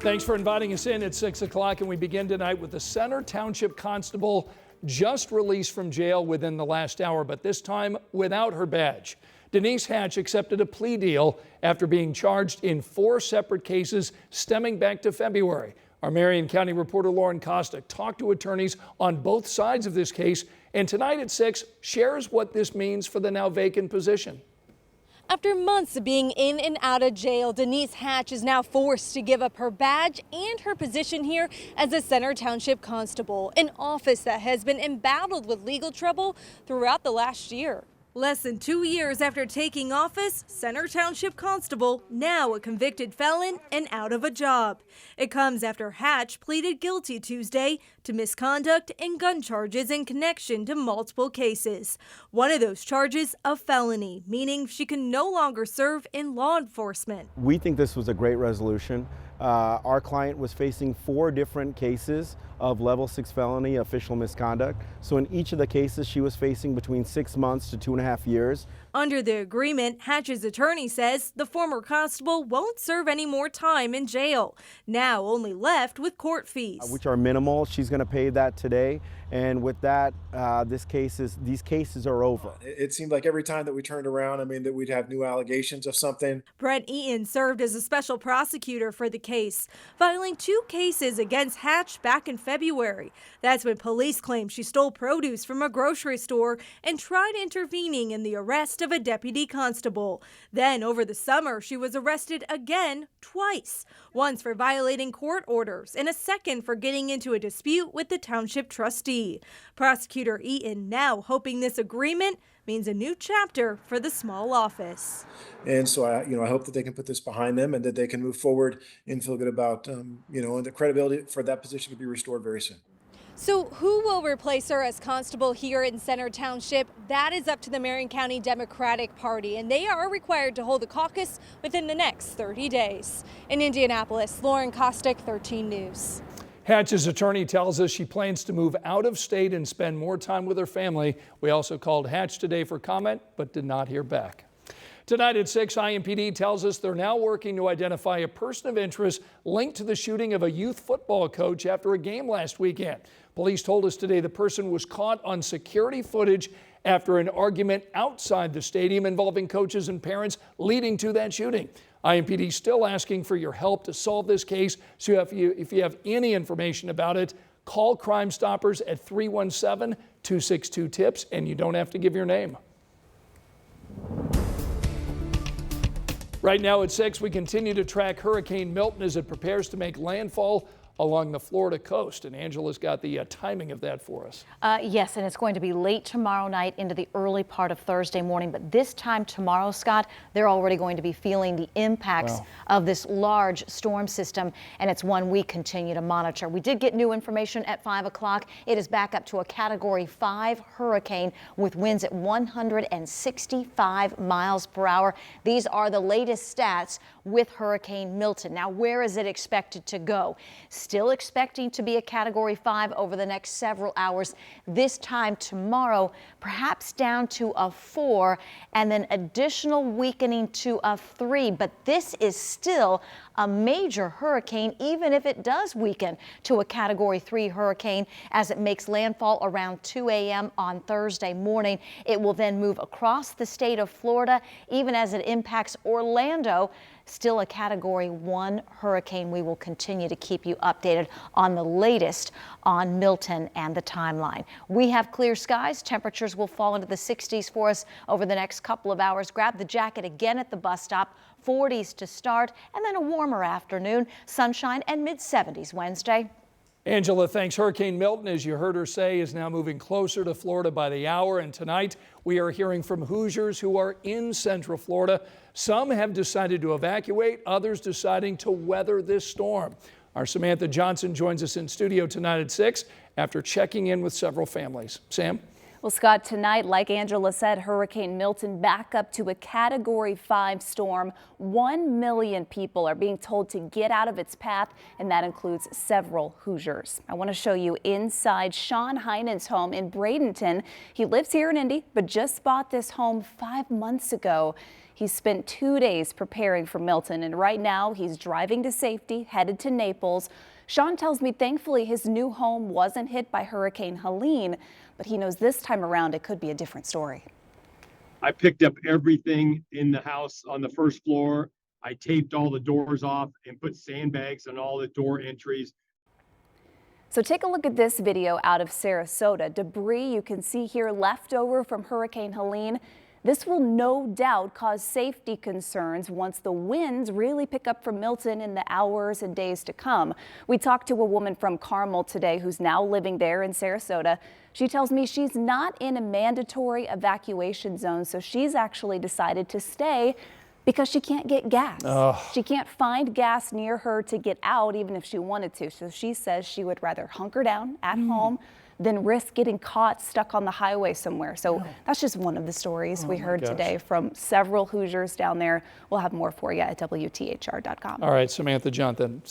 Thanks for inviting us in at 6 o'clock, and we begin tonight with the Center Township Constable just released from jail within the last hour, but this time without her badge. Denise Hatch accepted a plea deal after being charged in 4 separate cases stemming back to February. Our Marion County reporter Lauren Kostick talked to attorneys on both sides of this case, and tonight at 6 shares what this means for the now vacant position. After months of being in and out of jail, Denise Hatch is now forced to give up her badge and her position here as a Center Township Constable, an office that has been embattled with legal trouble throughout the last year. Less than 2 years after taking office, Center Township Constable, now a convicted felon and out of a job. It comes after Hatch pleaded guilty Tuesday to misconduct and gun charges in connection to multiple cases. One of those charges, a felony, meaning she can no longer serve in law enforcement. We think this was a great resolution. Our client was facing 4 different cases of level 6 felony official misconduct. So in each of the cases, she was facing between 6 months to 2.5 years. Under the agreement, Hatch's attorney says the former constable won't serve any more time in jail, now only left with court fees. Which are minimal. She's going to pay that today. And with that, these cases are over. It seemed like every time that we turned around, that we'd have new allegations of something. Brent Eaton served as a special prosecutor for the case, filing 2 cases against Hatch back in February. That's when police claimed she stole produce from a grocery store and tried intervening in the arrest of a deputy constable. Then over the summer, she was arrested again twice, once for violating court orders and a second for getting into a dispute with the township trustee. Prosecutor Eaton now hoping this agreement means a new chapter for the small office. And so I hope that they can put this behind them and that they can move forward and feel good about, and the credibility for that position to be restored very soon. So who will replace her as constable here in Center Township? That is up to the Marion County Democratic Party, and they are required to hold a caucus within the next 30 days. In Indianapolis, Lauren Kostick, 13 News. Hatch's attorney tells us she plans to move out of state and spend more time with her family. We also called Hatch today for comment, but did not hear back. Tonight at 6, IMPD tells us they're now working to identify a person of interest linked to the shooting of a youth football coach after a game last weekend. Police told us today the person was caught on security footage after an argument outside the stadium involving coaches and parents leading to that shooting. IMPD still asking for your help to solve this case. So if you have any information about it, call Crime Stoppers at 317-262-TIPS, and you don't have to give your name. Right now at 6, we continue to track Hurricane Milton as it prepares to make landfall along the Florida coast. And Angela's got the timing of that for us. Yes, and it's going to be late tomorrow night into the early part of Thursday morning. But this time tomorrow, Scott, they're already going to be feeling the impacts of this large storm system, and it's one we continue to monitor. We did get new information at 5 o'clock. It is back up to a Category 5 hurricane with winds at 165 miles per hour. These are the latest stats with Hurricane Milton. Now, where is it expected to go? Still expecting to be a Category 5 over the next several hours. This time tomorrow, perhaps down to a 4 and then additional weakening to a 3. But this is still a major hurricane, even if it does weaken to a Category 3 hurricane as it makes landfall around 2 a.m. on Thursday morning. It will then move across the state of Florida, even as it impacts Orlando. Still a Category 1 hurricane. We will continue to keep you updated on the latest on Milton and the timeline. We have clear skies. Temperatures will fall into the 60s for us over the next couple of hours. Grab the jacket again at the bus stop. 40s to start, and then a warmer afternoon. Sunshine and mid-70s Wednesday. Angela, thanks. Hurricane Milton, as you heard her say, is now moving closer to Florida by the hour. And tonight we are hearing from Hoosiers who are in Central Florida. Some have decided to evacuate, others deciding to weather this storm. Our Samantha Johnson joins us in studio tonight at 6 after checking in with several families. Sam? Well, Scott, tonight, like Angela said, Hurricane Milton back up to a Category 5 storm. 1 million people are being told to get out of its path, and that includes several Hoosiers. I want to show you inside Sean Heinen's home in Bradenton. He lives here in Indy, but just bought this home 5 months ago. He spent 2 days preparing for Milton, and right now he's driving to safety, headed to Naples. Sean tells me thankfully his new home wasn't hit by Hurricane Helene, but he knows this time around it could be a different story. I picked up everything in the house on the first floor. I taped all the doors off and put sandbags on all the door entries. So take a look at this video out of Sarasota. Debris you can see here left over from Hurricane Helene. This will no doubt cause safety concerns once the winds really pick up from Milton in the hours and days to come. We talked to a woman from Carmel today who's now living there in Sarasota. She tells me she's not in a mandatory evacuation zone, so she's actually decided to stay because she can't get gas. She can't find gas near her to get out even if she wanted to. So she says she would rather hunker down at home than risk getting caught stuck on the highway somewhere. So that's just one of the stories we heard today from several Hoosiers down there. We'll have more for you at WTHR.com. All right, Samantha Jonathan,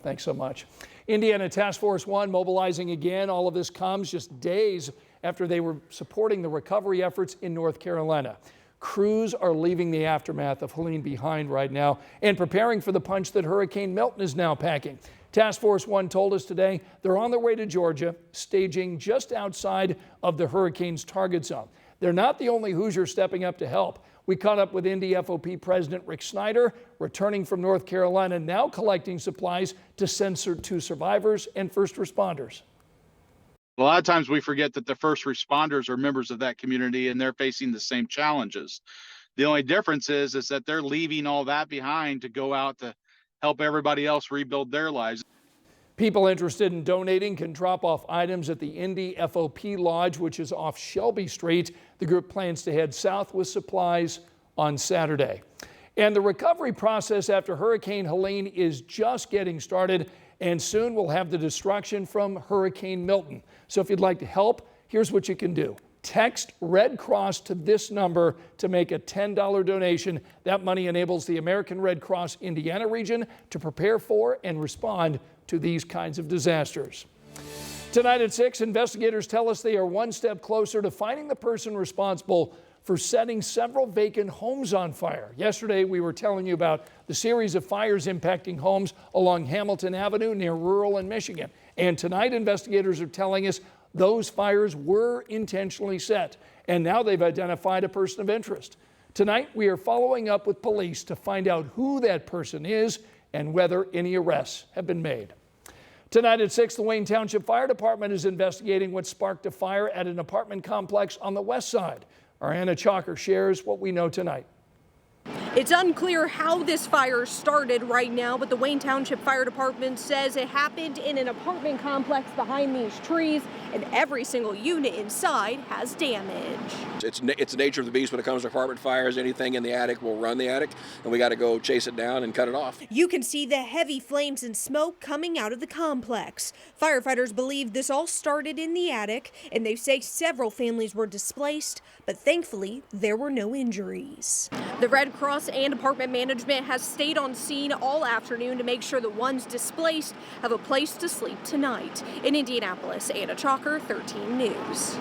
thanks so much. Indiana Task Force 1 mobilizing again. All of this comes just days after they were supporting the recovery efforts in North Carolina. Crews are leaving the aftermath of Helene behind right now and preparing for the punch that Hurricane Milton is now packing. Task Force 1 told us today they're on their way to Georgia, staging just outside of the hurricane's target zone. They're not the only Hoosier stepping up to help. We caught up with Indy FOP President Rick Snyder, returning from North Carolina, now collecting supplies to send to survivors and first responders. A lot of times we forget that the first responders are members of that community and they're facing the same challenges. The only difference is that they're leaving all that behind to go out to help everybody else rebuild their lives. People interested in donating can drop off items at the Indy FOP Lodge, which is off Shelby Street. The group plans to head south with supplies on Saturday. And the recovery process after Hurricane Helene is just getting started, and soon we'll have the destruction from Hurricane Milton. So if you'd like to help, here's what you can do. Text Red Cross to this number to make a $10 donation. That money enables the American Red Cross Indiana region to prepare for and respond to these kinds of disasters. Tonight at 6, investigators tell us they are one step closer to finding the person responsible for setting several vacant homes on fire. Yesterday, we were telling you about the series of fires impacting homes along Hamilton Avenue near Rural in Michigan. And tonight, investigators are telling us those fires were intentionally set, and now they've identified a person of interest. Tonight, we are following up with police to find out who that person is and whether any arrests have been made. Tonight at 6, the Wayne Township Fire Department is investigating what sparked a fire at an apartment complex on the west side. Our Anna Chalker shares what we know tonight. It's unclear how this fire started right now, but the Wayne Township Fire Department says it happened in an apartment complex behind these trees, and every single unit inside has damage. It's the nature of the beast when it comes to apartment fires. Anything in the attic will run the attic, and we got to go chase it down and cut it off. You can see the heavy flames and smoke coming out of the complex. Firefighters believe this all started in the attic, and they say several families were displaced, but thankfully there were no injuries. The Red Cross and apartment management has stayed on scene all afternoon to make sure the ones displaced have a place to sleep tonight. In Indianapolis, Anna Chalker, 13 News.